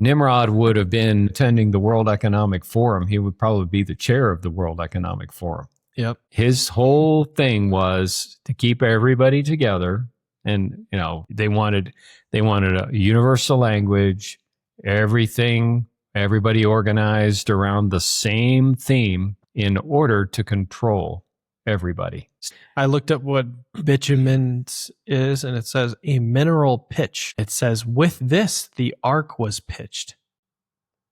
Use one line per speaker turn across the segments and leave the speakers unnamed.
Nimrod would have been attending the World Economic Forum. He would probably be the chair of the World Economic Forum.
Yep.
His whole thing was to keep everybody together. And, they wanted a universal language, everybody organized around the same theme in order to control everybody.
I looked up what bitumen is, and it says a mineral pitch. It says, with this, the ark was pitched.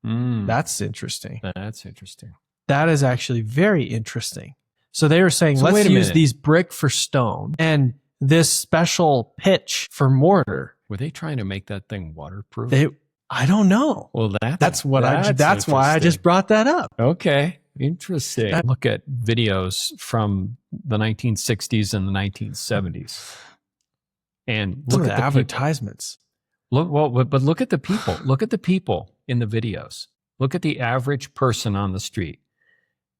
That's interesting.
That's interesting.
That is actually very interesting. So they were saying,
So
let's
wait a
use
minute.
these brick for stone and this special pitch for mortar.
Were they trying to make that thing waterproof?
I don't know.
Well,
That's why I just brought that up.
Okay. Interesting. Look at videos from the 1960s and the 1970s. And look at the
advertisements.
But look at the people. Look at the people in the videos. Look at the average person on the street.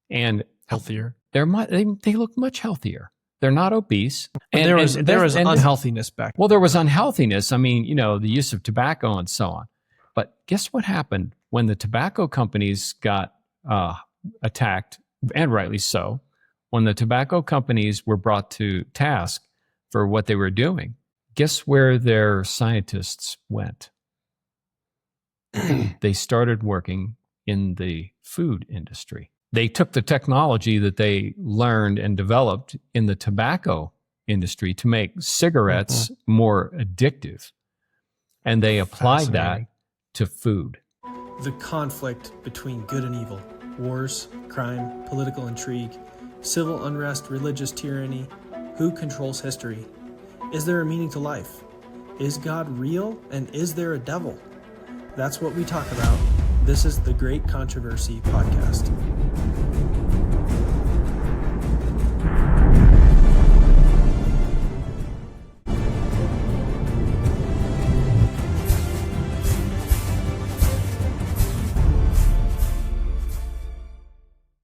And
Healthier.
they look much healthier. They're not obese.
And there was unhealthiness back then.
Well, there was unhealthiness. I mean, the use of tobacco and so on. But guess what happened when the tobacco companies got attacked, and rightly so, when the tobacco companies were brought to task for what they were doing? Guess where their scientists went? They started working in the food industry. They took the technology that they learned and developed in the tobacco industry to make cigarettes more addictive. And they applied that to food.
The conflict between good and evil, wars, crime, political intrigue, civil unrest, religious tyranny. Who controls history? Is there a meaning to life? Is God real, and is there a devil? That's what we talk about. This is the Great Controversy Podcast.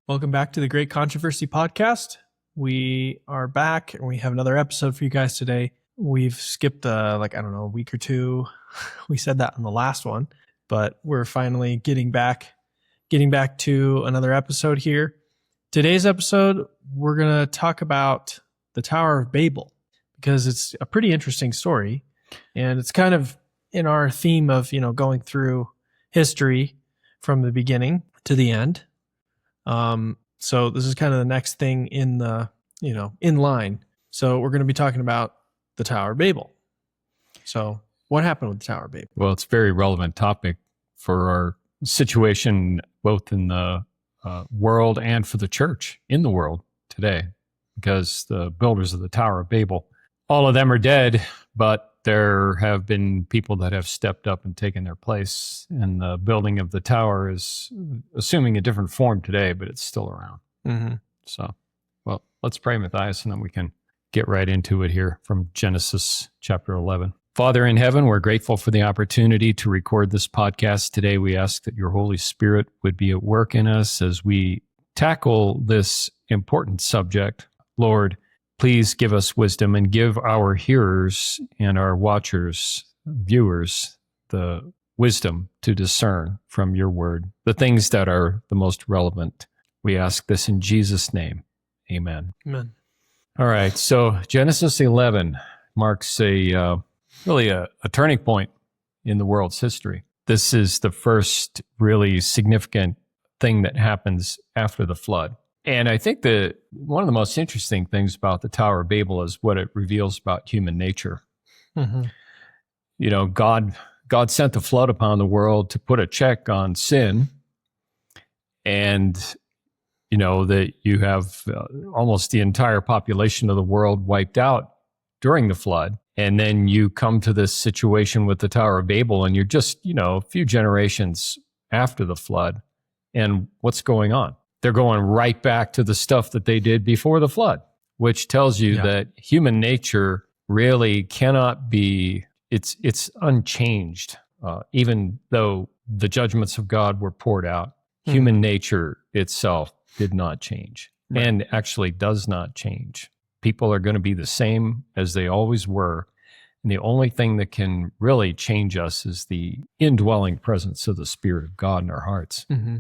Welcome back to the Great Controversy Podcast. We are back, and we have another episode for you guys today. We've skipped, a week or two. We said that on the last one, but we're finally getting back to another episode here. Today's episode, we're going to talk about the Tower of Babel, because it's a pretty interesting story, and it's kind of in our theme of, going through history from the beginning to the end. So this is kind of the next thing in the, in line. So we're going to be talking about the Tower of Babel. So what happened with the Tower of Babel?
Well, it's a very relevant topic for our situation, both in the world and for the church in the world today, because the builders of the Tower of Babel, all of them are dead, but there have been people that have stepped up and taken their place. And the building of the tower is assuming a different form today, but it's still around.
Mm-hmm.
So, well, let's pray, Matthias, and then we can get right into it here from Genesis chapter 11. Father in heaven, we're grateful for the opportunity to record this podcast today. We ask that your Holy Spirit would be at work in us as we tackle this important subject. Lord, please give us wisdom and give our hearers and our watchers, viewers, the wisdom to discern from your word the things that are the most relevant. We ask this in Jesus' name. Amen.
Amen.
All right. So Genesis 11 marks really a turning point in the world's history. This is the first really significant thing that happens after the flood. And I think that one of the most interesting things about the Tower of Babel is what it reveals about human nature.
Mm-hmm.
God sent the flood upon the world to put a check on sin. And, that you have almost the entire population of the world wiped out during the flood. And then you come to this situation with the Tower of Babel, and you're just, a few generations after the flood. And what's going on? They're going right back to the stuff that they did before the flood, which tells you that human nature really cannot be, it's unchanged. Even though the judgments of God were poured out, human nature itself did not change and actually does not change. People are going to be the same as they always were. And the only thing that can really change us is the indwelling presence of the Spirit of God in our hearts.
Mm-hmm.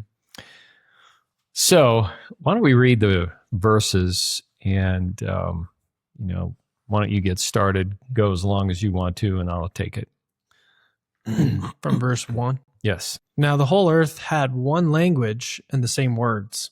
So why don't we read the verses and, why don't you get started, go as long as you want to, and I'll take it.
From verse 1.
Yes.
Now the whole earth had one language and the same words.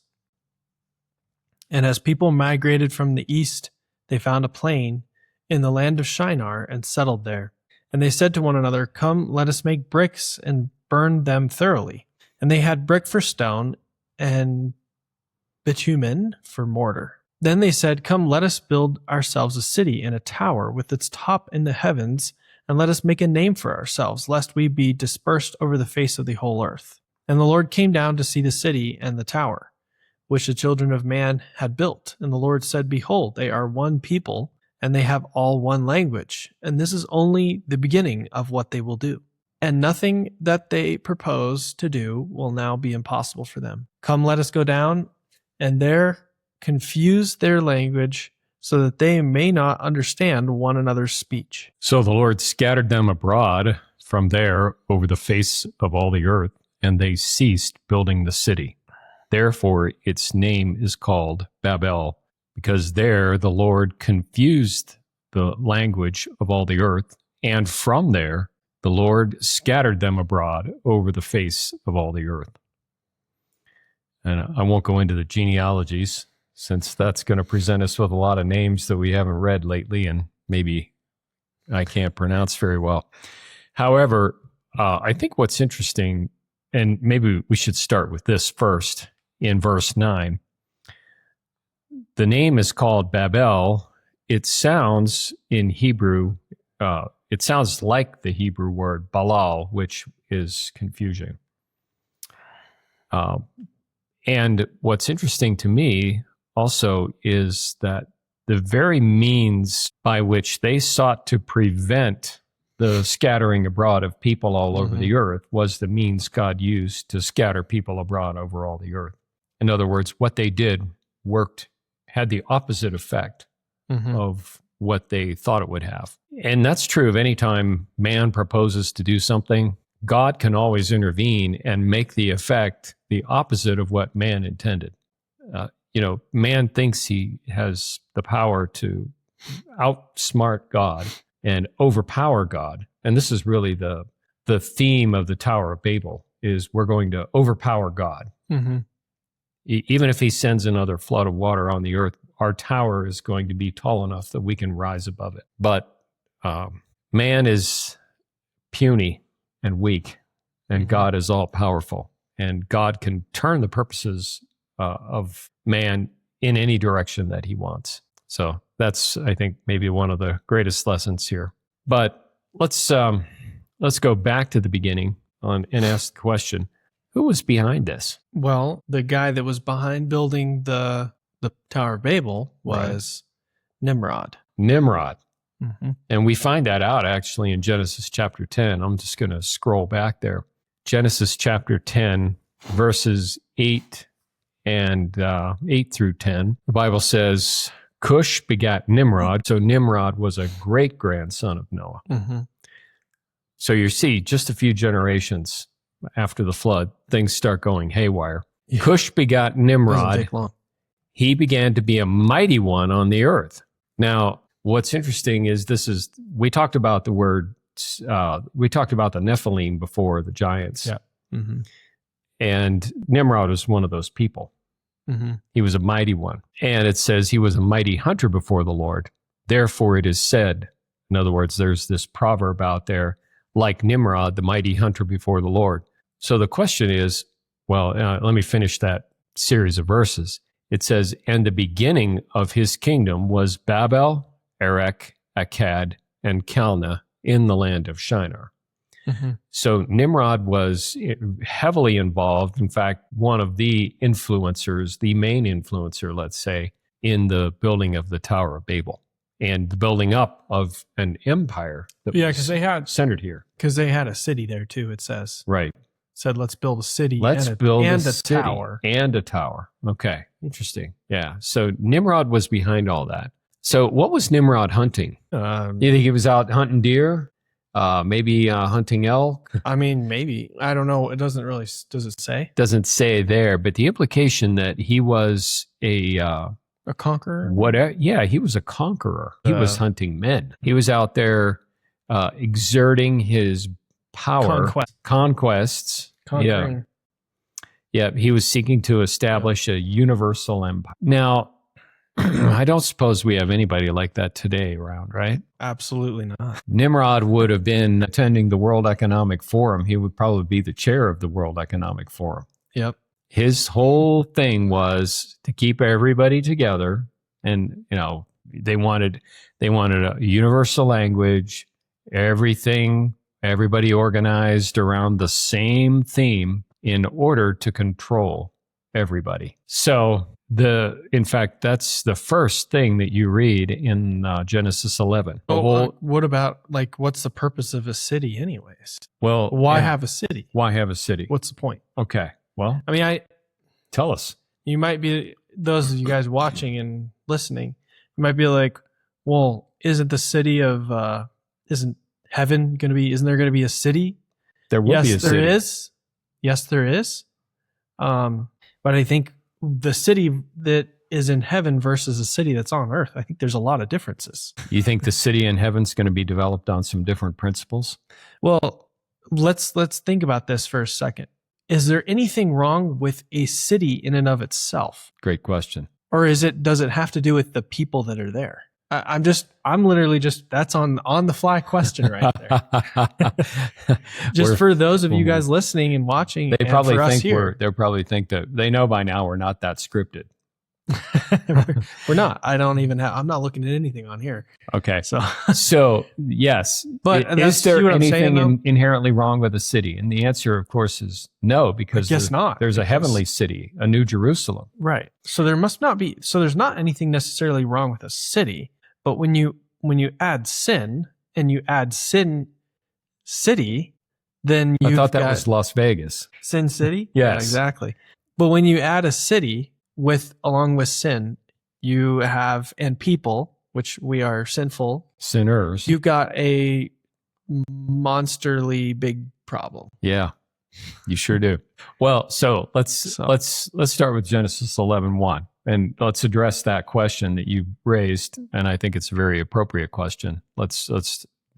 And as people migrated from the east, they found a plain in the land of Shinar and settled there. And they said to one another, "Come, let us make bricks and burn them thoroughly." And they had brick for stone and bitumen for mortar. Then they said, "Come, let us build ourselves a city and a tower with its top in the heavens, and let us make a name for ourselves, lest we be dispersed over the face of the whole earth." And the Lord came down to see the city and the tower, which the children of man had built. And the Lord said, "Behold, they are one people, and they have all one language. And this is only the beginning of what they will do. And nothing that they propose to do will now be impossible for them. Come, let us go down, and there confuse their language, so that they may not understand one another's speech."
So the Lord scattered them abroad from there over the face of all the earth, and they ceased building the city. Therefore, its name is called Babel, because there the Lord confused the language of all the earth, and from there the Lord scattered them abroad over the face of all the earth. And I won't go into the genealogies, since that's going to present us with a lot of names that we haven't read lately and maybe I can't pronounce very well. However, I think what's interesting, and maybe we should start with this first, in verse 9. The name is called Babel. It sounds in Hebrew, it sounds like the Hebrew word balal, which is confusion. And what's interesting to me also is that the very means by which they sought to prevent the scattering abroad of people all over the earth was the means God used to scatter people abroad over all the earth. In other words, what they did had the opposite effect of what they thought it would have. And that's true of any time man proposes to do something. God can always intervene and make the effect the opposite of what man intended. Man thinks he has the power to outsmart God and overpower God. And this is really the theme of the Tower of Babel, is we're going to overpower God. Even if he sends another flood of water on the earth, our tower is going to be tall enough that we can rise above it. But man is puny and weak, and God is all powerful. And God can turn the purposes of man in any direction that he wants. So that's, I think, maybe one of the greatest lessons here. But let's go back to the beginning and ask the question, who was behind this?
Well, the guy that was behind building the Tower of Babel was Nimrod.
Nimrod. And we find that out actually in Genesis chapter 10. I'm just going to scroll back there. Genesis chapter 10, verses 8 through 10. The Bible says, Cush begat Nimrod. So Nimrod was a great-grandson of Noah. So you see, just a few generations after the flood, things start going haywire. Cush begat Nimrod.
Doesn't take long.
He began to be a mighty one on the earth. Now, what's interesting is we talked about the Nephilim before, the giants.
Yeah.
And Nimrod was one of those people. He was a mighty one. And it says he was a mighty hunter before the Lord. Therefore it is said, in other words, there's this proverb out there, like Nimrod, the mighty hunter before the Lord. So the question is, let me finish that series of verses. It says, and the beginning of his kingdom was Babel, Erech, Akkad, and Calneh in the land of Shinar. So Nimrod was heavily involved. In fact, one of the influencers, the main influencer, let's say, in the building of the Tower of Babel and the building up of an empire that
because they had
centered here.
Because they had a city there too, it says.
Right.
Said, let's build a city
and a city
tower.
And a tower. Okay. Interesting. Yeah. So Nimrod was behind all that. So what was Nimrod hunting? You think he was out hunting deer? Maybe hunting elk?
I mean, maybe. I don't know. It doesn't really, does it say?
Doesn't say there, but the implication that he was a
conqueror?
whatever. Yeah, he was a conqueror. He was hunting men. He was out there exerting his power, conquests.
Conquering.
Yeah, he was seeking to establish a universal empire. Now, I don't suppose we have anybody like that today around, right?
Absolutely not.
Nimrod would have been attending the World Economic Forum. He would probably be the chair of the World Economic Forum.
Yep.
His whole thing was to keep everybody together, and they wanted a universal language, everybody organized around the same theme in order to control everybody. So in fact, that's the first thing that you read in Genesis 11.
What about, what's the purpose of a city anyways?
Well,
why have a city?
Why have a city?
What's the point?
Okay. Well,
I mean,
tell us.
You might be, those of you guys watching and listening, you might be like, well, isn't the city of, isn't heaven going to be, isn't there going to be a city?
There will be a city.
There is. Yes, there is. But I think the city that is in heaven versus a city that's on earth, I think there's a lot of differences.
You think the city in heaven's going to be developed on some different principles?
Well, let's think about this for a second. Is there anything wrong with a city in and of itself?
Great question.
Or does it have to do with the people that are there? I'm literally just, that's on the fly question right there. Just for those of you guys listening and watching,
they probably think that they know by now we're not that scripted.
We're not. I'm not looking at anything on here.
Okay. So yes,
but
is there anything inherently wrong with a city? And the answer, of course, is no, because there's a heavenly city, a New Jerusalem.
Right. So there's not anything necessarily wrong with a city, but when you add sin and you add sin city, then
I thought that was Las Vegas.
Sin City?
Yes.
Yeah, exactly. But when you add a city along with sin, you have, and people, which we are sinful
sinners,
you've got a monsterly big problem.
Yeah, you sure do. Well, so let's start with Genesis 11:1, and let's address that question that you raised, and I think it's a very appropriate question. Let's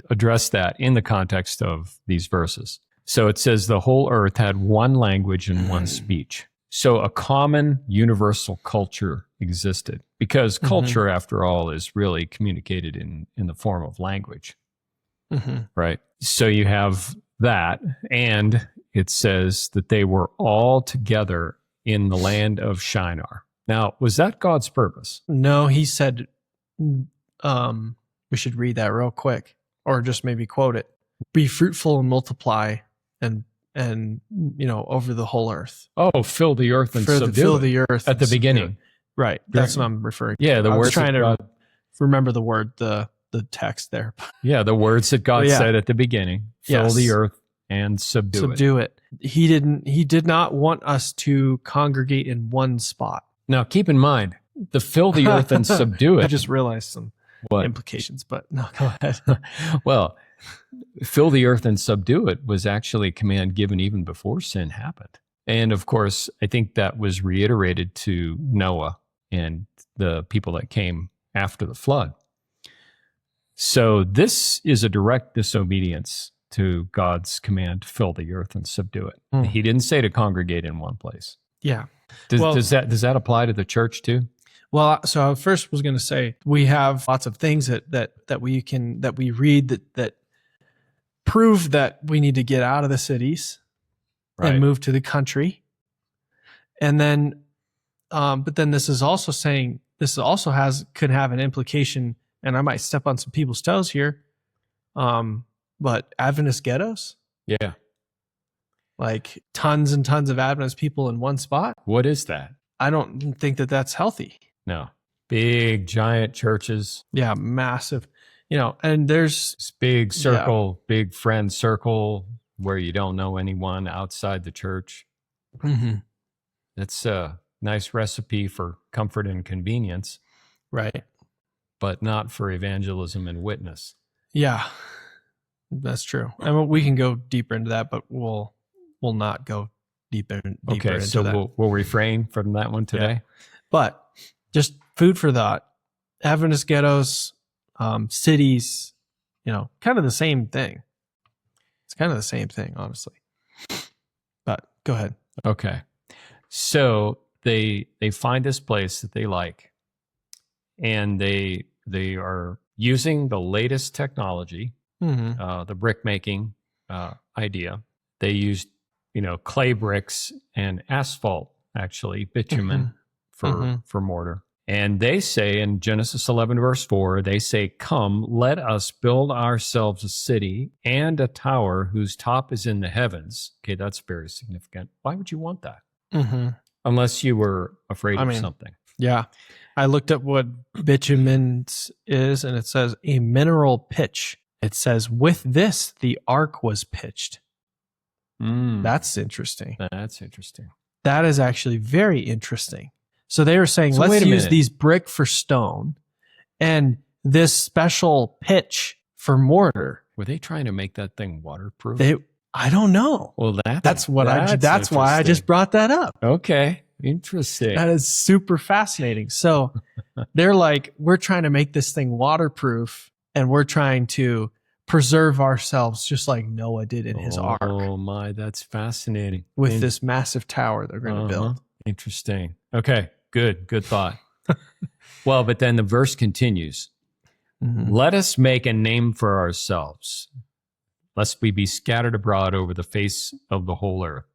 address that in the context of these verses. So it says the whole earth had one language and one speech. So a common universal culture existed, because culture, after all, is really communicated in the form of language, right? So you have that, and it says that they were all together in the land of Shinar. Now, was that God's purpose?
No, he said, we should read that real quick, or just maybe quote it. Be fruitful and multiply and over the whole earth.
Oh, fill the earth and subdue
fill the earth
at the beginning.
Right. That's what I'm referring to.
Yeah, I was
trying to remember the word, the text there.
Yeah, the words that God said at the beginning. Fill the earth and subdue it.
He did not want us to congregate in one spot.
Now, keep in mind, the fill the earth and subdue it.
I just realized some implications, but no, go ahead.
Well, fill the earth and subdue it was actually a command given even before sin happened. And of course, I think that was reiterated to Noah and the people that came after the flood. So this is a direct disobedience to God's command to fill the earth and subdue it. He didn't say to congregate in one place.
Yeah.
Does that apply to the church too?
Well, so I first was going to say we have lots of things that we read that prove that we need to get out of the cities and move to the country. And then, but then this is also saying, could have an implication, and I might step on some people's toes here. But Adventist ghettos?
Yeah.
Like tons and tons of Adventist people in one spot?
What is that?
I don't think that that's healthy.
No. Big, giant churches.
Yeah, massive. And there's
big circle, big friend circle where you don't know anyone outside the church. That's a nice recipe for comfort and convenience.
Right.
but not for evangelism and witness.
Yeah, that's true. And we can go deeper into that, but we'll not go deeper
Okay,
into
so
that.
we'll refrain from that one today.
Yeah. But just food for thought. Adventist ghettos, cities, kind of the same thing. It's kind of the same thing, honestly. But go ahead.
Okay. So they find this place that they like, and they are using the latest technology, the brick making idea. They used clay bricks and asphalt, actually bitumen for mortar. And they say in Genesis 11 verse 4, they say, "Come, let us build ourselves a city and a tower whose top is in the heavens." Okay, that's very significant. Why would you want that? Unless you were afraid of something.
Yeah. I looked up what bitumen is, and it says a mineral pitch. It says, with this, the ark was pitched. That's interesting.
That's interesting.
That is actually very interesting. So they were saying,
So
let's
wait a
use
minute.
these brick for stone and this special pitch for mortar.
Were they trying to make that thing waterproof?
I don't know.
Well,
That's why I
interesting.
just brought that up.
Okay, interesting.
That is super fascinating. So they're like, we're trying to make this thing waterproof, and we're trying to preserve ourselves just like Noah did in his ark.
Oh my, that's fascinating.
With this massive tower they're going to build.
Interesting. Okay, good thought. Well, but then the verse continues. Let us make a name for ourselves, lest we be scattered abroad over the face of the whole earth.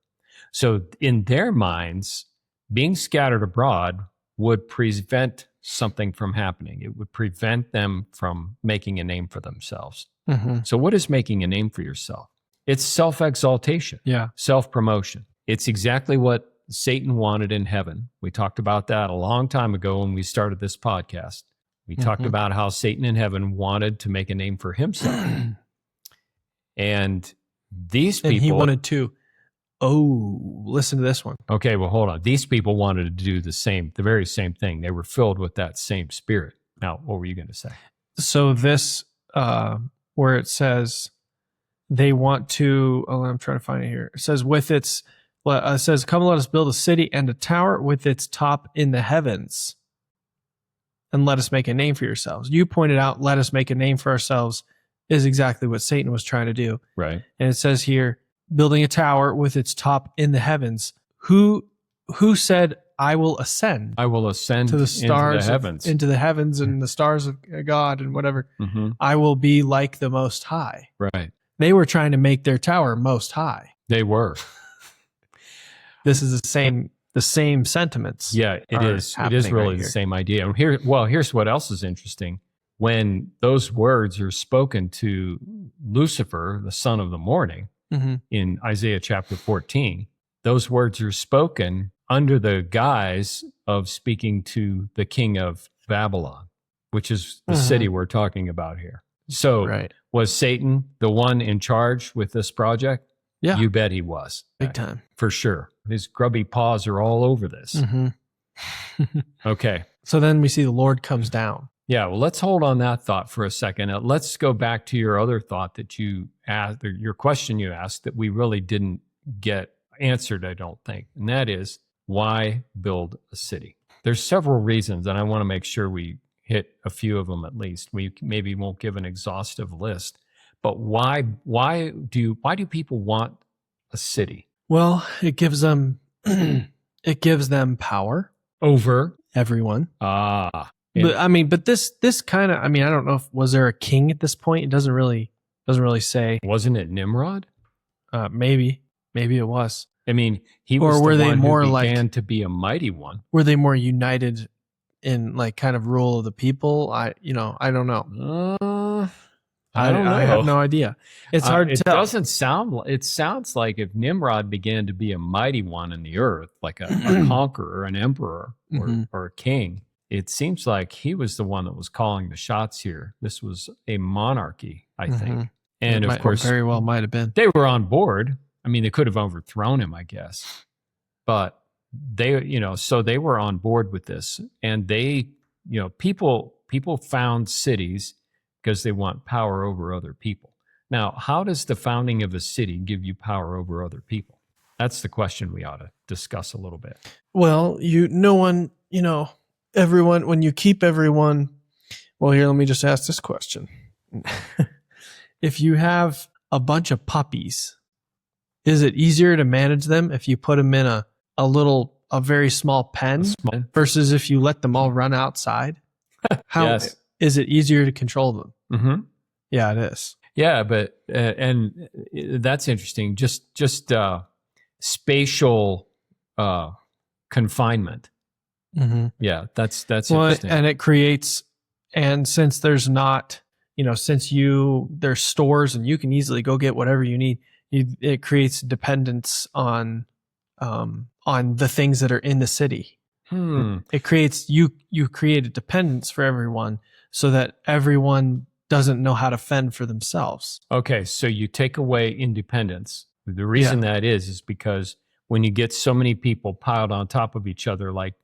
So in their minds, being scattered abroad would prevent something from happening. It would prevent them from making a name for themselves. So what is making a name for yourself? It's self-exaltation, self-promotion. It's exactly what Satan wanted in heaven. We talked about that a long time ago when we started this podcast. We talked about how Satan in heaven wanted to make a name for himself. And these people...
And he wanted to... Oh, listen to this one.
Okay, well, hold on. These people wanted to do the very same thing. They were filled with that same spirit. Now, what were you going to say?
So this, where it says they want to... Oh, I'm trying to find it here. It says, come let us build a city and a tower with its top in the heavens, and let us make a name for yourselves. You pointed out, let us make a name for ourselves is exactly what Satan was trying to do.
Right.
And it says here, building a tower with its top in the heavens. Who said, I will ascend?
I will ascend
to the stars,
into the heavens.
And the stars of God and whatever. I will be like the Most High.
Right.
They were trying to make their tower most high.
They were.
This is the same sentiments.
Yeah, it is. It is really the same idea. And here's what else is interesting. When those words are spoken to Lucifer, the son of the morning, in Isaiah chapter 14, those words are spoken under the guise of speaking to the king of Babylon, which is the city we're talking about here. So was Satan the one in charge with this project?
Yeah.
You bet he was.
Big time.
For sure. His grubby paws are all over this. Okay.
So then we see the Lord comes down.
Yeah, well, let's hold on that thought for a second. Let's go back to your other thought that you asked, or your question you asked that we really didn't get answered, I don't think. And that is, why build a city? There's several reasons, and I want to make sure we hit a few of them at least. We maybe won't give an exhaustive list, but why do people want a city?
Well, it gives them power
Over
everyone.
But
this kind of, I don't know was there a king at this point? It doesn't really say.
Wasn't it Nimrod?
Maybe it was.
He was
or were
the
they
one
more
who
like
began to be a mighty one.
Were they more united in like kind of rule of the people? I don't know.
I don't know.
I have no idea. It's hard to tell.
It sounds like if Nimrod began to be a mighty one in the earth, like a conqueror, an emperor, or a king, it seems like he was the one that was calling the shots here. This was a monarchy, I think. And of course,
very well might have been.
They were on board. They could have overthrown him, I guess. But so they were on board with this, and they people found cities because they want power over other people. Now, how does the founding of a city give you power over other people? That's the question we ought to discuss a little bit.
Well, everyone, when you keep everyone, well, here, let me just ask this question. If you have a bunch of puppies, is it easier to manage them if you put them in a very small pen versus if you let them all run outside? How
Yes.
is it easier to control them?
Mm-hmm.
Yeah, it is.
Yeah, but and that's interesting. Just spatial confinement.
Mm-hmm.
Yeah, that's
Well,
interesting.
and it creates, and since there's not, there's stores and you can easily go get whatever you need, it creates dependence on the things that are in the city. It creates, you create a dependence for everyone so that everyone doesn't know how to fend for themselves.
Okay, so you take away independence. The reason that is because when you get so many people piled on top of each other, like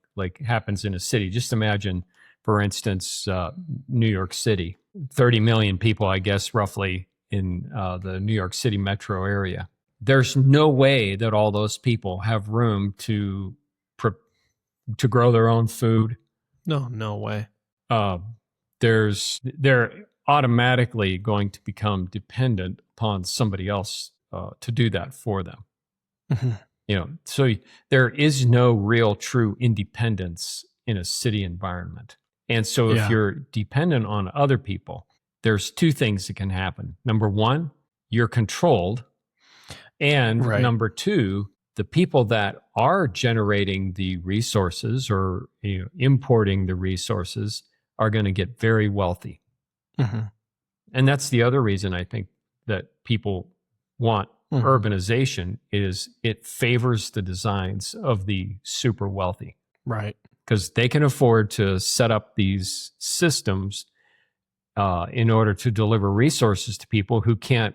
happens in a city, just imagine, for instance, New York City, 30 million people, I guess, roughly in the New York City metro area. There's no way that all those people have room to grow their own food.
No way.
They're automatically going to become dependent upon somebody else to do that for them.
Mm-hmm.
So there is no real true independence in a city environment. And so if you're dependent on other people, there's two things that can happen. Number one, you're controlled. And number two, the people that are generating the resources or importing the resources are going to get very wealthy.
Mm-hmm.
And that's the other reason I think that people want urbanization is it favors the designs of the super wealthy.
Right.
Because they can afford to set up these systems in order to deliver resources to people who can't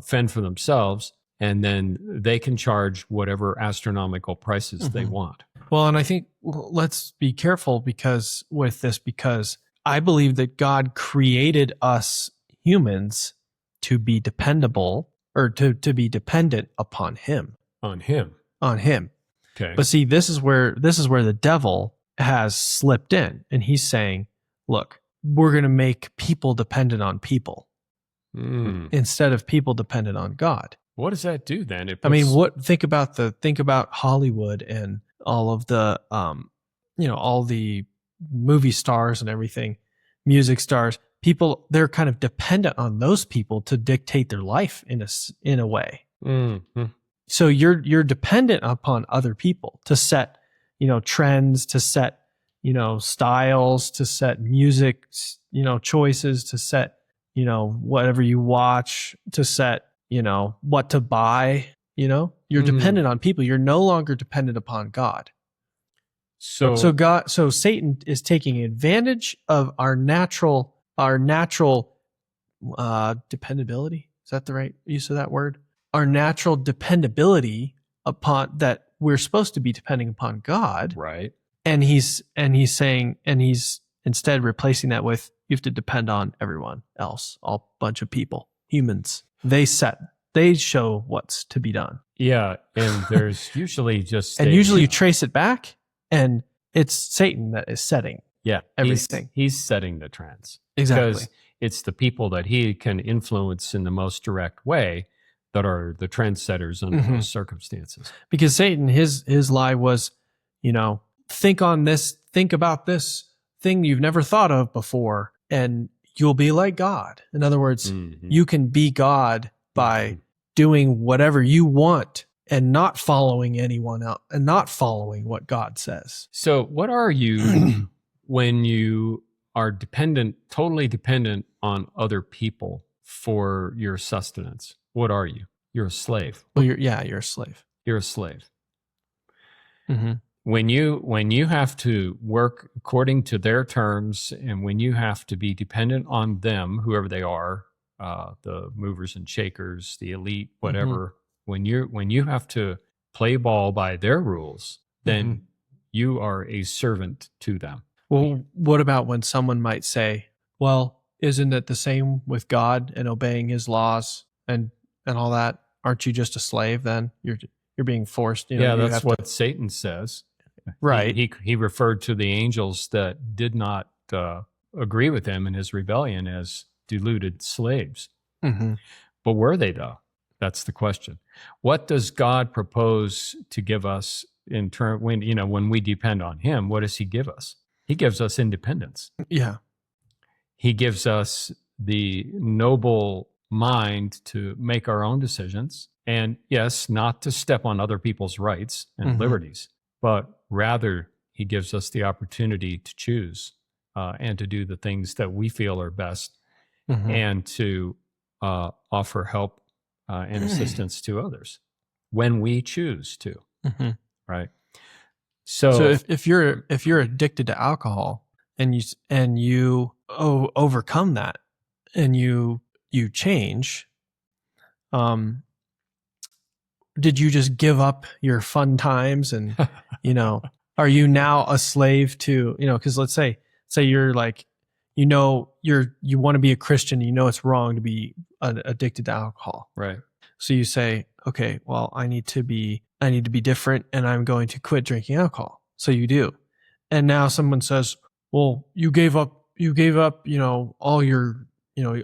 fend for themselves. And then they can charge whatever astronomical prices they want.
Well, and I think let's be careful because I believe that God created us humans to be dependable or to be dependent upon Him.
On Him. Okay.
But see, this is where the devil has slipped in, and he's saying, "Look, we're going to make people dependent on people instead of people dependent on God."
What does that do then?
Think about Hollywood and all of the all the movie stars and everything, music stars. People, they're kind of dependent on those people to dictate their life in a way.
Mm-hmm.
So you're dependent upon other people to set, trends, to set, styles, to set music, choices, to set, whatever you watch, to set, what to buy, you're dependent on people. You're no longer dependent upon God. So Satan is taking advantage of our natural dependability. Is that the right use of that word? Our natural dependability upon that we're supposed to be depending upon God.
Right.
And he's instead replacing that with you have to depend on everyone else, all bunch of people, humans. They show what's to be done.
Yeah. And there's usually just
usually you trace it back and it's Satan that is setting everything.
He's setting the trends.
Exactly.
Because it's the people that he can influence in the most direct way that are the trendsetters under those circumstances.
Because Satan, his lie was, think about this thing you've never thought of before, and you'll be like God. In other words, you can be God by doing whatever you want and not following anyone else and not following what God says.
So what are you when you are totally dependent on other people for your sustenance? What are you? You're a slave.
Well, you're a slave.
You're a slave.
Mm-hmm.
When you have to work according to their terms, and when you have to be dependent on them, whoever they are, the movers and shakers, the elite, whatever, when you have to play ball by their rules, then you are a servant to them.
Well, what about when someone might say, well, isn't it the same with God and obeying his laws and all that? Aren't you just a slave then? You're being forced. You
that's
have
what Satan says.
Right.
He referred to the angels that did not agree with him in his rebellion as deluded slaves.
Mm-hmm.
But were they, though? That's the question. What does God propose to give us in turn when we depend on him? What does he give us? He gives us independence.
Yeah.
He gives us the noble mind to make our own decisions. And yes, not to step on other people's rights and liberties, but rather he gives us the opportunity to choose and to do the things that we feel are best and to offer help and assistance to others when we choose to. Right. So
if you're addicted to alcohol and you overcome that and you change, did you just give up your fun times and are you now a slave to because let's say you're like you want to be a Christian, it's wrong to be addicted to alcohol,
right?
So you say, okay, well, I need to be different and I'm going to quit drinking alcohol. So you do. And now someone says, well, you gave up, all your,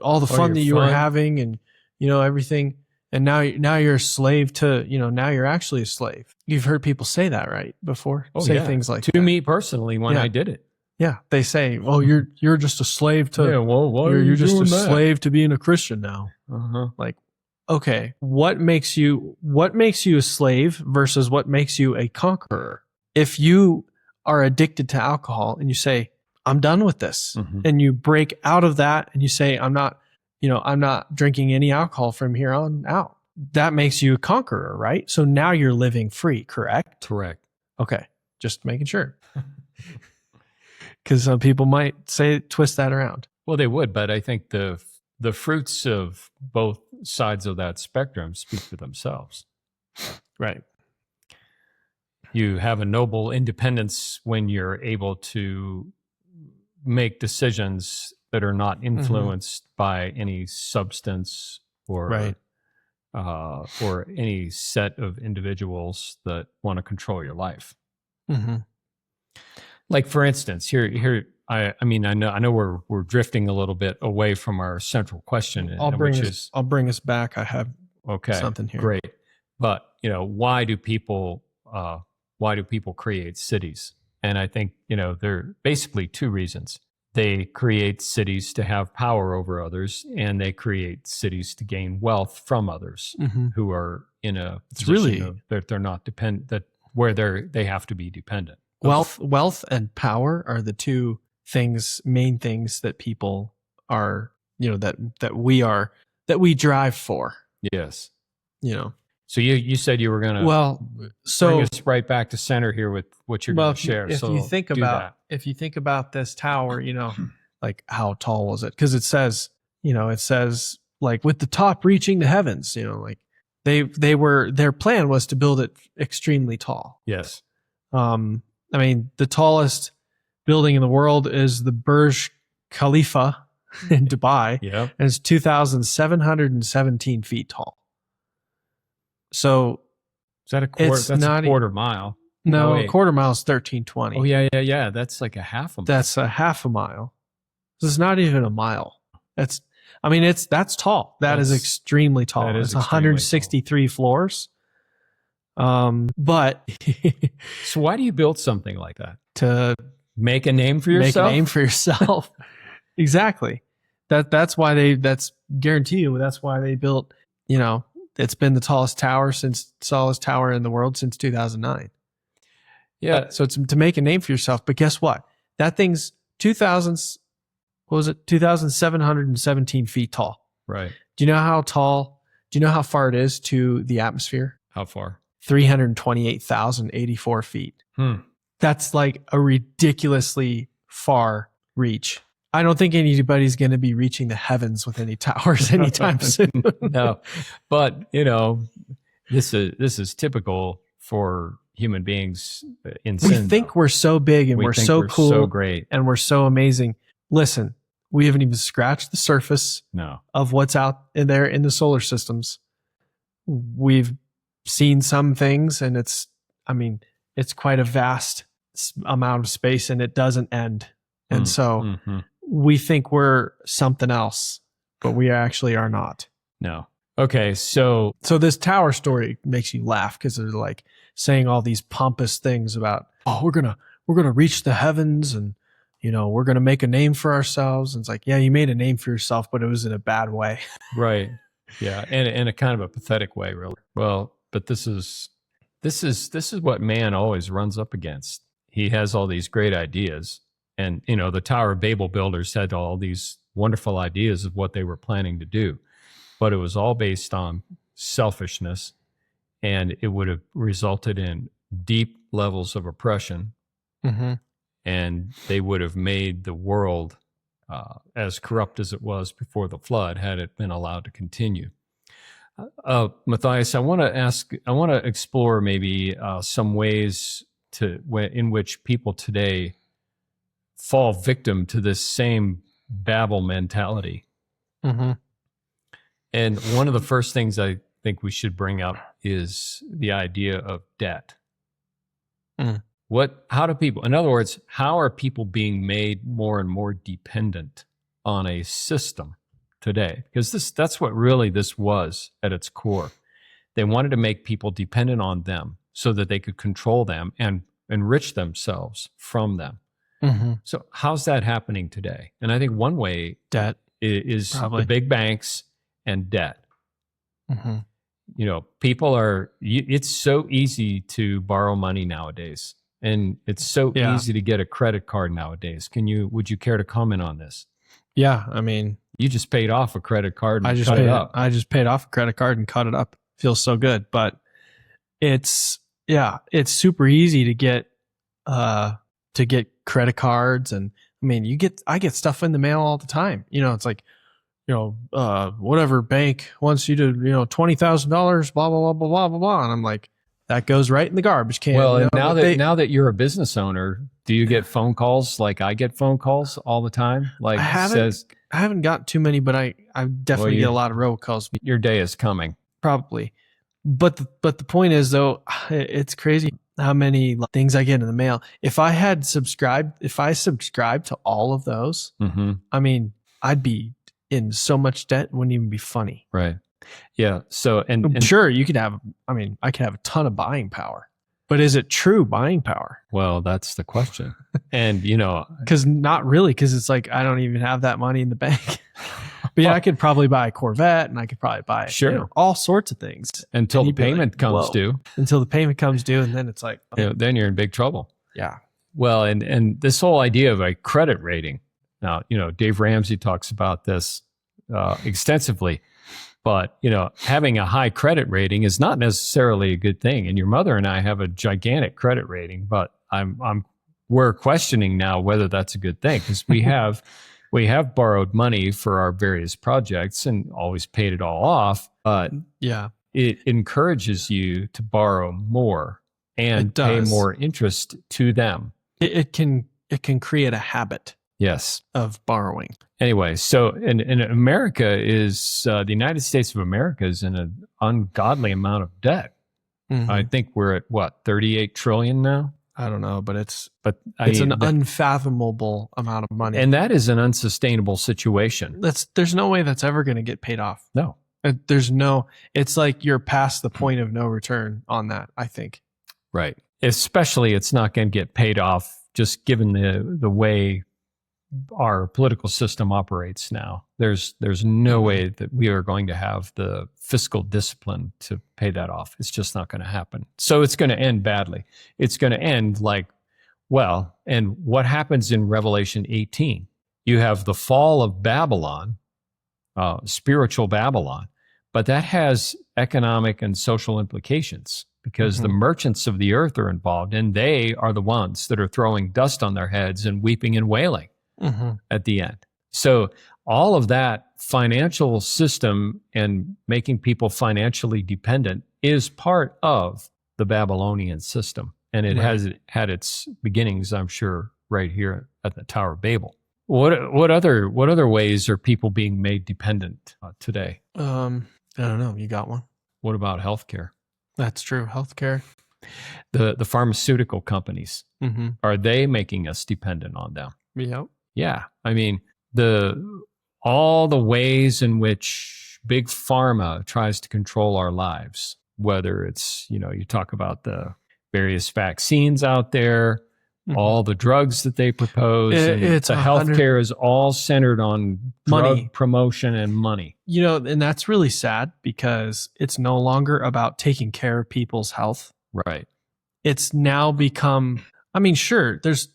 all the fun that you were having and, everything. And now you're a slave to, now you're actually a slave. You've heard people say that, right? Before say things like
to me personally when I did it.
Yeah. They say, oh, you're just a slave to, you're just a slave to being a Christian now. Like, okay, what makes you a slave versus what makes you a conqueror? If you are addicted to alcohol and you say, I'm done with this, and you break out of that and you say, I'm not drinking any alcohol from here on out, that makes you a conqueror, right? So now you're living free, correct?
Correct.
Okay, just making sure. Because some people might twist that around.
Well, they would, but I think the fruits of both sides of that spectrum speak for themselves.
Right.
You have a noble independence when you're able to make decisions that are not influenced by any substance or any set of individuals that want to control your life. Like, for instance, here. I know we're drifting a little bit away from our central question.
I'll bring us back. I have something here.
Great. But why do people create cities? And I think there are basically two reasons. They create cities to have power over others, and they create cities to gain wealth from others who are in a position that they're not dependent, where they have to be dependent.
Wealth and power are the two main things that people are, that we drive for.
Yes.
So
you said you were going to bring us right back to center here with what you're going to share.
If you think about this tower, like how tall was it? Because it says like with the top reaching the heavens, like their plan was to build it extremely tall.
Yes.
The tallest building in the world is the Burj Khalifa in Dubai.
Yeah.
And it's 2,717 feet tall. So
is that a quarter? That's a quarter mile.
No, a quarter mile is 1,320.
Oh, yeah. That's like a half a mile.
That's a half a mile. This is not even a mile. That's tall. That is extremely tall. It's 163 floors. But
so why do you build something like that?
To
make a name for yourself?
Exactly. That's guarantee you. That's why they built, it's been the tallest tower in the world since 2009.
Yeah.
So it's to make a name for yourself. But guess what? That thing's 2,717 feet tall.
Right.
Do you know how far it is to the atmosphere?
How far?
328,084 feet. That's like a ridiculously far reach. I don't think anybody's going to be reaching the heavens with any towers anytime soon.
No, but this is typical for human beings in
We
sin.
think we're so big and
We
we're
think
so
we're
cool
so great.
and we're so amazing. Listen, we haven't even scratched the surface
No.
of what's out in there in the solar systems. We've seen some things, and it's quite a vast amount of space, and it doesn't end. And so we think we're something else, but we actually are not.
No. Okay, so
this tower story makes you laugh because they're like saying all these pompous things about, oh, we're gonna reach the heavens, and we're gonna make a name for ourselves. And it's like, yeah, you made a name for yourself, but it was in a bad way.
right. Yeah, and in a kind of a pathetic way, really. Well, but this is what man always runs up against. He has all these great ideas, and the Tower of Babel builders had all these wonderful ideas of what they were planning to do, but it was all based on selfishness, and it would have resulted in deep levels of oppression, and they would have made the world as corrupt as it was before the flood had it been allowed to continue. Matthias, I want to explore maybe some ways in which people today fall victim to this same Babel mentality. And one of the first things I think we should bring up is the idea of debt. How do people, in other words, how are people being made more and more dependent on a system today? Because that's what really this was at its core. They wanted to make people dependent on them so that they could control them and enrich themselves from them. So how's that happening today? And I think one way
Debt
is
probably.
the big banks and debt. People it's so easy to borrow money nowadays, and it's so easy to get a credit card nowadays. Would you care to comment on this?
Yeah, I mean,
you just paid off a credit card and
cut it up. I just paid off a credit card and cut it up. Feels so good, but it's super easy to get credit cards, and I mean, I get stuff in the mail all the time. It's like, whatever bank wants you to, $20,000, blah, blah, blah, blah, blah, blah, blah. And I'm like, that goes right in the garbage can.
Well, and now that you're a business owner, do you get phone calls? Like I get phone calls all the time. Like
I haven't got too many, but I definitely get a lot of robocalls.
Your day is coming.
Probably. But the point is, though, it's crazy how many things I get in the mail. If I subscribed to all of those, I mean, I'd be in so much debt, it wouldn't even be funny.
Right. Yeah. So, and
sure, I could have a ton of buying power, but is it true buying power?
Well, that's the question. And,
because not really, because it's like, I don't even have that money in the bank. But I could probably buy a Corvette, and I could probably buy all sorts of things
until the payment comes due.
Until the payment comes due, and then it's like,
then you're in big trouble.
Yeah.
Well, and this whole idea of a credit rating. Now, Dave Ramsey talks about this extensively, but having a high credit rating is not necessarily a good thing. And your mother and I have a gigantic credit rating, but we're questioning now whether that's a good thing, because we have borrowed money for our various projects and always paid it all off. But it encourages you to borrow more and pay more interest to them.
It can create a habit.
Yes.
Of borrowing.
Anyway, so in America the United States of America is in an ungodly amount of debt. I think we're at 38 trillion now.
I don't know, but it's an unfathomable amount of money.
And that is an unsustainable situation.
There's no way that's ever going to get paid off.
No.
It's like you're past the point of no return on that, I think.
Right. Especially it's not going to get paid off just given the way our political system operates now. There's no way that we are going to have the fiscal discipline to pay that off. It's just not going to happen. So it's going to end badly. It's going to end and what happens in Revelation 18? You have the fall of Babylon, spiritual Babylon, but that has economic and social implications because the merchants of the earth are involved, and they are the ones that are throwing dust on their heads and weeping and wailing at the end. So all of that financial system and making people financially dependent is part of the Babylonian system. And it has had its beginnings, I'm sure, right here at the Tower of Babel. What other ways are people being made dependent today?
I don't know. You got one?
What about healthcare?
That's true. Healthcare.
The pharmaceutical companies,
Mm-hmm.
are they making us dependent on them?
Yep.
Yeah. I mean, all the ways in which big pharma tries to control our lives, whether it's, you talk about the various vaccines out there, all the drugs that they propose,
It's
the healthcare is all centered on
money,
drug promotion and money.
And that's really sad because it's no longer about taking care of people's health.
Right.
It's now become, sure, there's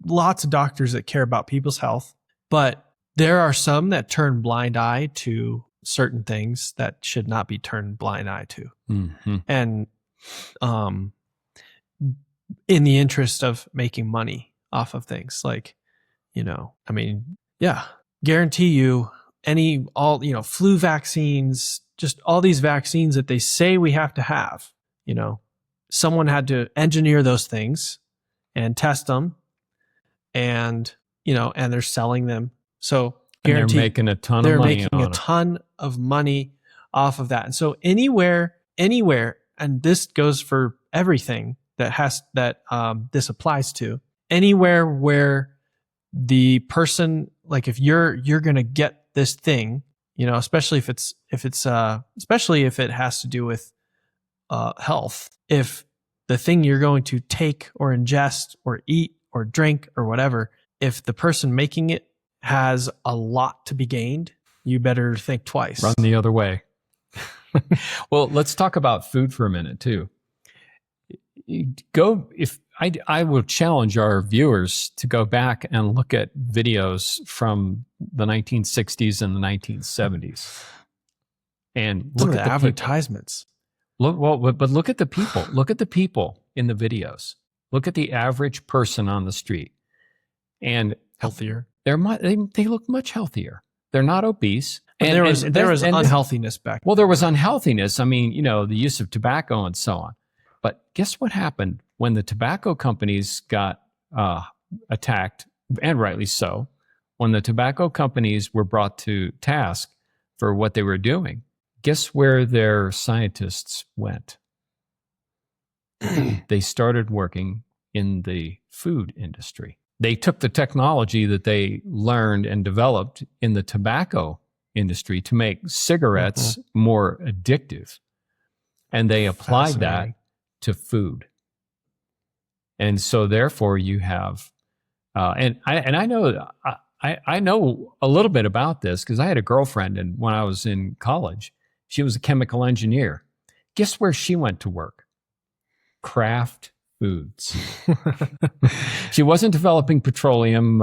lots of doctors that care about people's health, but there are some that turn blind eye to certain things that should not be turned blind eye to.
Mm-hmm.
And in the interest of making money off of things like, guarantee you flu vaccines, just all these vaccines that they say we have to have, someone had to engineer those things and test them and they're selling them. So guarantee
they're making a ton of money.
They're making a ton of money off of that. And so anywhere, and this goes for everything that this applies to, anywhere where the person, like if you're going to get this thing, especially if it has to do with health, if the thing you're going to take or ingest or eat or drink or whatever, if the person making it has a lot to be gained, you better think twice.
Run the other way. Well, let's talk about food for a minute too. I will challenge our viewers to go back and look at videos from the 1960s and the 1970s, and look at the
advertisements.
But look at the people. Look at the people in the videos. Look at the average person on the street, and
healthier.
They look much healthier. They're not obese.
And there was unhealthiness back then.
Well, there was unhealthiness. The use of tobacco and so on. But guess what happened when the tobacco companies got attacked, and rightly so, when the tobacco companies were brought to task for what they were doing? Guess where their scientists went? They started working in the food industry. They took the technology that they learned and developed in the tobacco industry to make cigarettes more addictive, and they applied that to food. And so therefore you have I know a little bit about this because I had a girlfriend, and when I was in college, she was a chemical engineer. Guess where she went to work? Kraft Foods. She wasn't developing petroleum,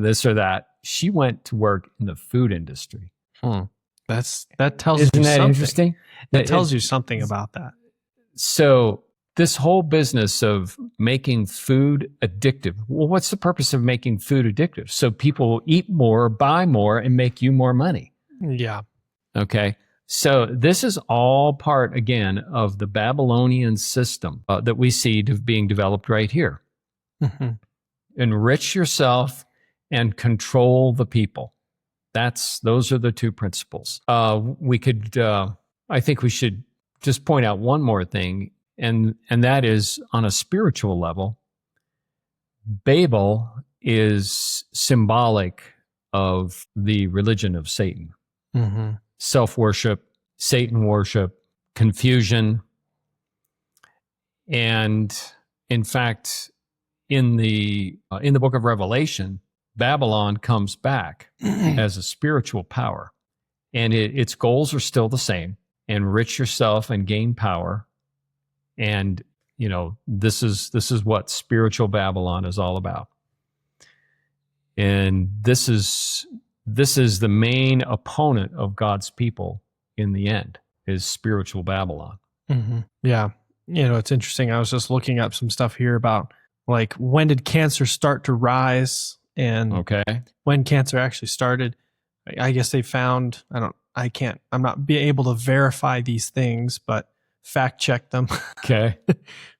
this or that. She went to work in the food industry.
That tells you
Isn't that
something.
interesting?
That tells you something about that.
So this whole business of making food addictive. Well, what's the purpose of making food addictive? So people will eat more, buy more, and make you more money.
Yeah.
Okay. So this is all part, again, of the Babylonian system that we see being developed right here.
Mm-hmm.
Enrich yourself and control the people. Those are the two principles. I think we should just point out one more thing, and that is on a spiritual level. Babel is symbolic of the religion of Satan.
Mm-hmm.
Self-worship, Satan worship, confusion. And in fact, in the book of Revelation, Babylon comes back as a spiritual power. And its goals are still the same: enrich yourself and gain power. And, this is what spiritual Babylon is all about. And this is the main opponent of God's people in the end, is spiritual Babylon.
Mm-hmm. Yeah. It's interesting. I was just looking up some stuff here about like when did cancer start to rise and when cancer actually started. I guess they found, I'm not being able to verify these things, but fact check them.
Okay.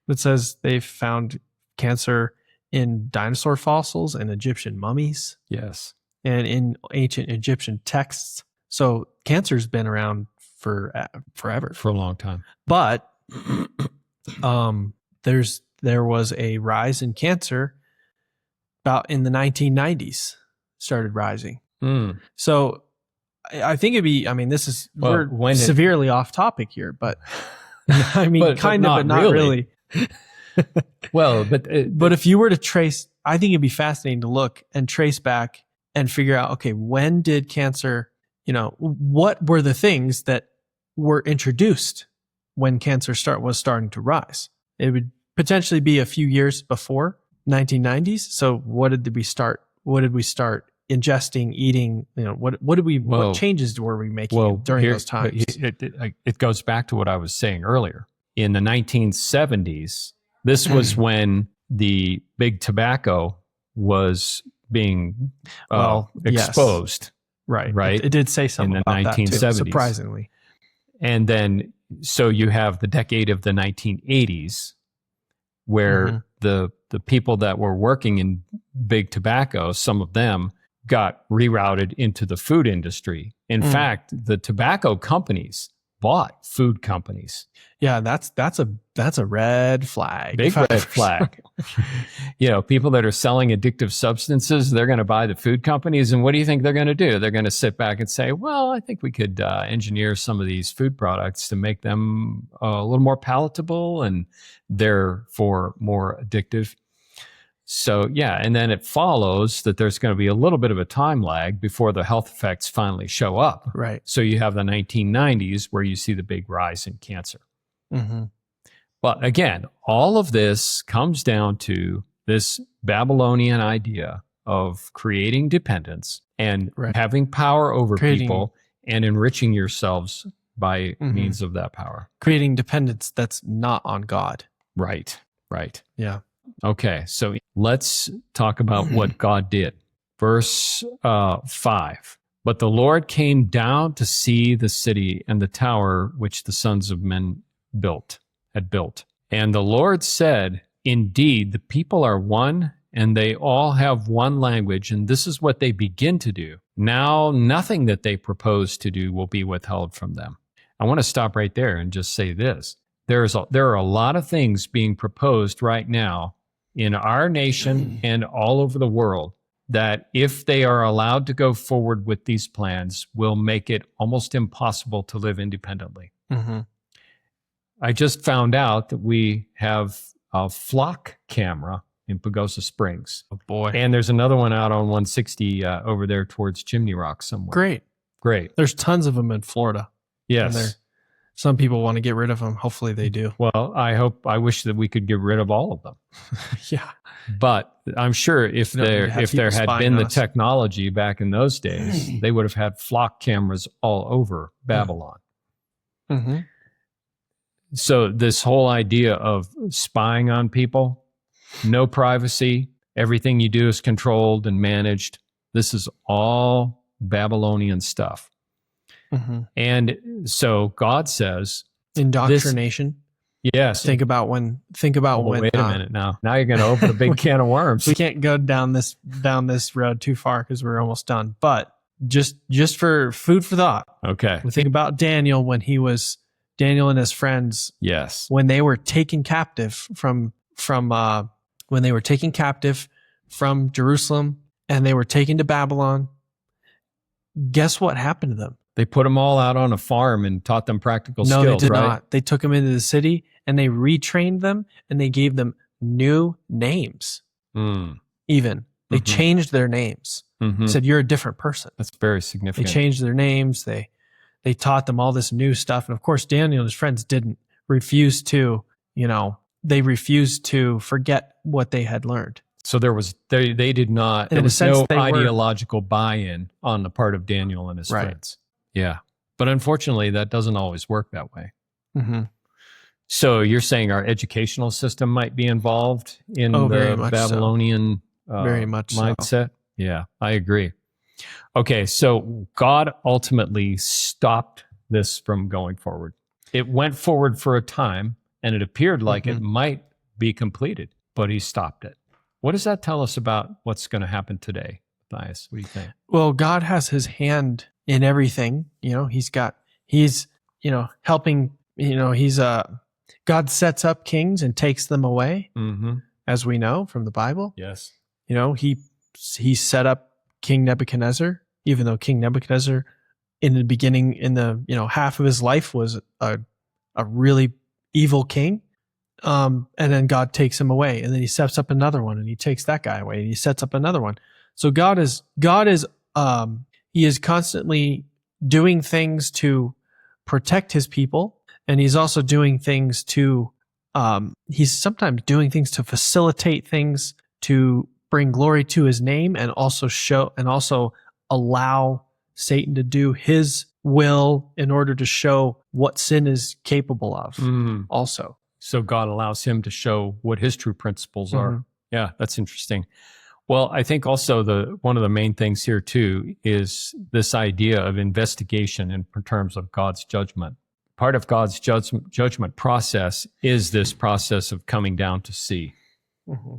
It says they found cancer in dinosaur fossils and Egyptian mummies
Yes.
and in ancient Egyptian texts. So cancer's been around for forever.
For a long time.
But there was a rise in cancer about in the 1990s, started rising.
Mm.
So I think it'd be, I mean, this is,
Well,
we're severely off topic here, but I mean,
But
kind of,
not
but not really.
Well, but
But if you were to trace, I think it'd be fascinating to look and trace back and figure out, okay, when did cancer, what were the things that were introduced when cancer was starting to rise? It would potentially be a few years before 1990s. So what did we start ingesting, eating? What changes were we making during those times?
It goes back to what I was saying earlier. In the 1970s, this was when the big tobacco was being exposed.
Yes. Right.
Right.
It did say something
in the
about
1970s.
that too, surprisingly.
And then, so you have the decade of the 1980s, where the people that were working in big tobacco, some of them got rerouted into the food industry. In fact, the tobacco companies bought food companies.
Yeah, that's a red flag.
Big red flag. People that are selling addictive substances, they're going to buy the food companies. And what do you think they're going to do? They're going to sit back and say, well, I think we could engineer some of these food products to make them a little more palatable and therefore more addictive. So, yeah, and then it follows that there's going to be a little bit of a time lag before the health effects finally show up.
Right.
So you have the 1990s where you see the big rise in cancer.
Mm-hmm.
But again, all of this comes down to this Babylonian idea of creating dependence and having power over people and enriching yourselves by means of that power.
Creating dependence that's not on God.
Right.
Yeah.
Okay, so let's talk about what God did. Verse 5. But the Lord came down to see the city and the tower which the sons of men had built. And the Lord said, indeed, the people are one, and they all have one language, and this is what they begin to do. Now, nothing that they propose to do will be withheld from them. I want to stop right there and just say this. There are a lot of things being proposed right now in our nation and all over the world that, if they are allowed to go forward with these plans, will make it almost impossible to live independently.
Mm-hmm.
I just found out that we have a flock camera in Pagosa Springs.
Oh, boy.
And there's another one out on 160 over there towards Chimney Rock somewhere. Great.
There's tons of them in Florida.
Yes.
Some people want to get rid of them. Hopefully they do.
Well, I wish that we could get rid of all of them.
Yeah.
But I'm sure if there had been the technology back in those days, they would have had flock cameras all over Babylon.
Mm-hmm.
So this whole idea of spying on people, no privacy, everything you do is controlled and managed. This is all Babylonian stuff.
Mm-hmm.
And so God says,
indoctrination.
Yes.
Think about when.
Wait a minute now. Now you're going to open a big can of worms.
We can't go down this road too far because we're almost done. But just for food for thought.
Okay.
We think about Daniel Daniel and his friends.
Yes.
When they were taken captive from Jerusalem and they were taken to Babylon. Guess what happened to them?
They put them all out on a farm and taught them practical skills,
No, they did
right?
not. They took them into the city and they retrained them and they gave them new names. Even. They changed their names. Said, you're a different person.
That's very significant.
They changed their names. They taught them all this new stuff. And of course, Daniel and his friends refused to forget what they had learned.
So there was no ideological buy-in on the part of Daniel and his friends. Yeah. But unfortunately, that doesn't always work that way.
Mm-hmm.
So you're saying our educational system might be involved in the Babylonian
very much
mindset?
So.
Yeah, I agree. Okay, so God ultimately stopped this from going forward. it went forward for a time, and it appeared like it might be completed, but he stopped it. What does that tell us about what's going to happen today, Matthias? What do you think?
Well, God has his hand in everything. He's helping, God sets up kings and takes them away, as we know from the Bible.
Yes.
He set up King Nebuchadnezzar, even though King Nebuchadnezzar in the beginning, in the, half of his life was a really evil king. And then God takes him away, and then he sets up another one, and he takes that guy away, and he sets up another one. So God is he is constantly doing things to protect his people, and he's also doing things to he's sometimes doing things to facilitate things to bring glory to his name, and also allow Satan to do his will in order to show what sin is capable of. Also,
so God allows him to show what his true principles are. Yeah, that's interesting. Well, I think also one of the main things here too is this idea of investigation in terms of God's judgment. Part of God's judgment process is this process of coming down to see.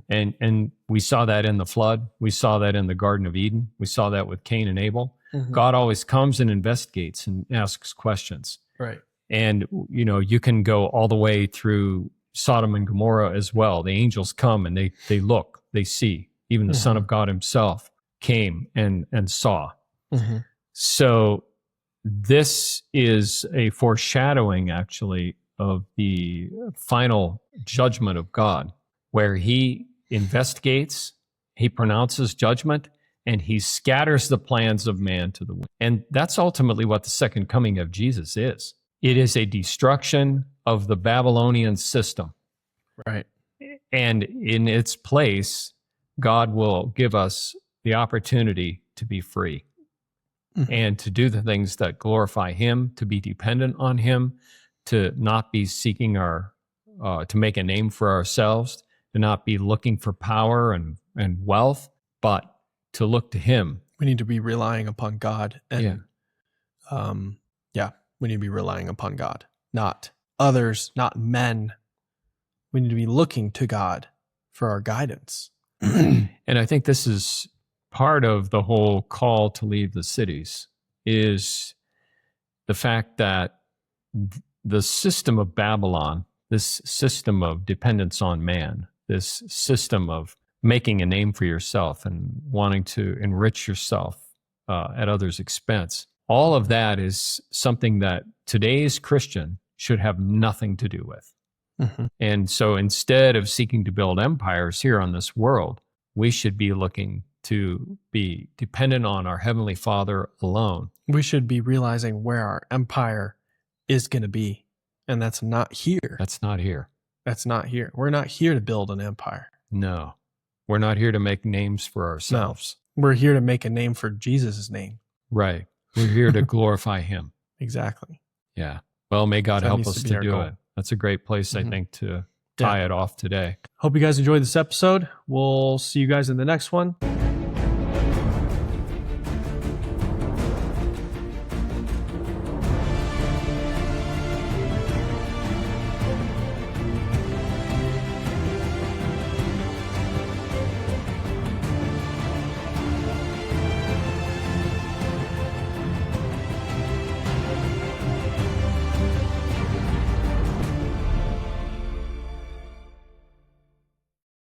And we saw that in the flood. We saw that in the Garden of Eden. We saw that with Cain and Abel. God always comes and investigates and asks questions.
Right.
And, you can go all the way through Sodom and Gomorrah as well. The angels come and they look, they see. Even the Son of God himself came and saw. So this is a foreshadowing, actually, of the final judgment of God, where he investigates, he pronounces judgment, and he scatters the plans of man to the wind. And that's ultimately what the second coming of Jesus is. It is a destruction of the Babylonian system.
Right.
And in its place, God will give us the opportunity to be free and to do the things that glorify him, to be dependent on him, to not be seeking to make a name for ourselves, to not be looking for power and wealth, but to look to him.
We need to be relying upon God. And we need to be relying upon God, not others, not men. We need to be looking to God for our guidance.
And I think this is part of the whole call to leave the cities, is the fact that the system of Babylon, this system of dependence on man, this system of making a name for yourself and wanting to enrich yourself at others' expense, all of that is something that today's Christian should have nothing to do with. And so instead of seeking to build empires here on this world, we should be looking to be dependent on our Heavenly Father alone.
We should be realizing where our empire is going to be. And that's not here.
That's not here.
That's not here. We're not here to build an empire.
No. We're not here to make names for ourselves.
No. We're here to make a name for Jesus' name.
Right. We're here to glorify him.
Exactly.
Yeah. Well, may God help us to do
goal.
it. That's a great place, I think, to tie it off today.
Hope you guys enjoyed this episode. We'll see you guys in the next one.